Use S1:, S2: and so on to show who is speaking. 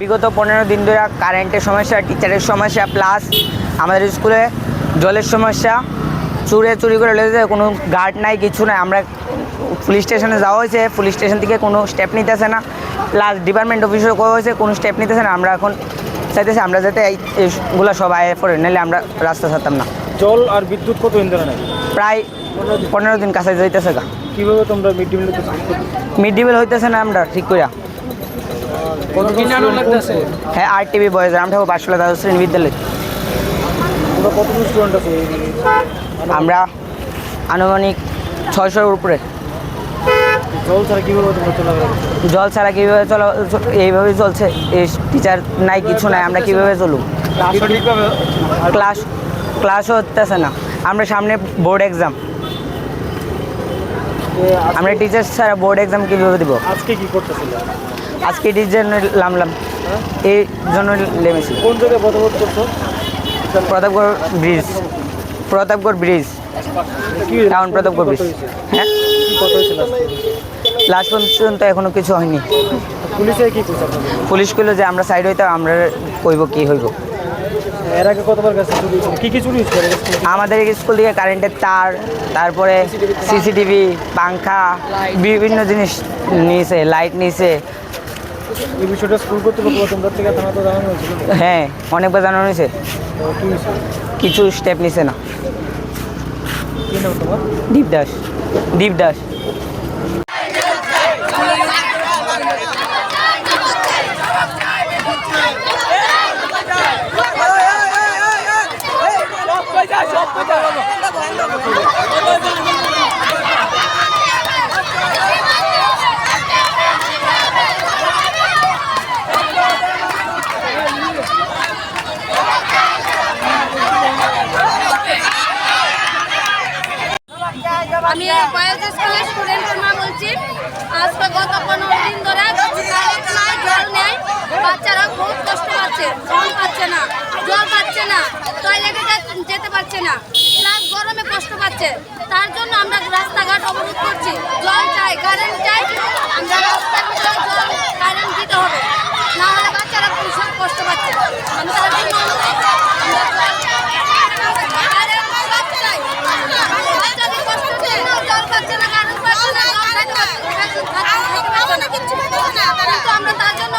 S1: বিগত 15 দিন ধরে কারেন্টের সমস্যা, টিচারের সমস্যা, প্লাস আমাদের স্কুলে জলের সমস্যা, চুরি করে লেগেছে, কোনো গার্ড নাই, কিছু নাই। আমরা পুলিশ স্টেশনে যাওয়া হয়েছে, পুলিশ স্টেশন থেকে কোনো স্টেপ নিতেছে না, প্লাস ডিপার্টমেন্ট অফিসেও করা হয়েছে, কোনো স্টেপ নিতেছে না। আমরা এখন চাইতেছি আমরা যাতে এইগুলো সব আয়ে পড়ে, নাহলে আমরা রাস্তা ছাড়তাম না।
S2: জল আর বিদ্যুৎ কত দিন ধরে নাই?
S1: প্রায় 15 দিন কাছে যাইতেছে গা।
S2: কীভাবে তোমরা mid day meal
S1: mid day meal হইতেছে না আমরা ঠিক করিয়া। হ্যাঁ, RTV বয়েজ রামঠাকুর পাঠশালা দ্বাদশ শ্রেণী বিদ্যালয়।
S2: কতজন স্টুডেন্ট আছে?
S1: আমরা আনুমানিক 600-এর উপরে।
S2: জল ছাড়া কীভাবে তোমরা চলাফেরা করছো?
S1: জল ছাড়া কীভাবে চলা, এইভাবেই চলছে। এই টিচার নাই, কিছু নাই, আমরা কীভাবে চলুন? ক্লাসও হতেছে না। আমরা সামনে বোর্ড এক্সাম, আমরা টিচার ছাড়া বোর্ড এক্সাম কীভাবে দিব?
S2: আজকে কি করতেছিল?
S1: আজকে এটির জন্য নামলাম, এই জন্য নেমেছি।
S2: কোন জায়গায় বদবোধ করছো?
S1: Pratapgarh bridge, town Pratapgarh bridge. হ্যাঁ,
S2: কত হয়েছিল?
S1: লাস্ট পর্যন্ত এখনো কিছু হয়নি।
S2: পুলিশে কি করছে?
S1: পুলিশ কইলো যে আমরা সাইড হইতে, আমরা কইব কি হইব।
S2: এর আগে কতবার কাছে চুরি হয়েছিল? কী চুরি হয়েছিল?
S1: আমাদের স্কুল থেকে কারেন্টের তার, তারপরে CCTV, পাংখা, বিভিন্ন জিনিস নিয়েছে, লাইট নিয়েছে।
S2: এই বিষয়টা স্কুল কর্তৃপক্ষ তোমরা থেকে থানা তো জানানো হয়েছিল?
S1: হ্যাঁ, অনেকবার জানানো হয়েছে,
S2: কী হয়েছে?
S1: কিছু স্টেপ নিছে না।
S2: কী নাম তোমার?
S1: দীপ দাস।
S3: আমি বয়েজ স্কুলের স্টুডেন্টের মা বলছি। আজকে গত 15 দিন ধরে কারেন্ট নাই, জল নেই, বাচ্চারা খুব কষ্ট পাচ্ছে, জল পাচ্ছে না, টয়লেটে যেতে পারছে না, প্লাস গরমে কষ্ট পাচ্ছে। তার জন্য আমরা রাস্তাঘাট অবরোধ করছি। জল চাই, কারেন্ট চাই, আমরা রাস্তার ভিতরে জল কারেন্ট দিতে হবে, না হলে বাচ্চারা ভীষণ কষ্ট পাচ্ছে। আমি তার জন্য আমরা তার জন্য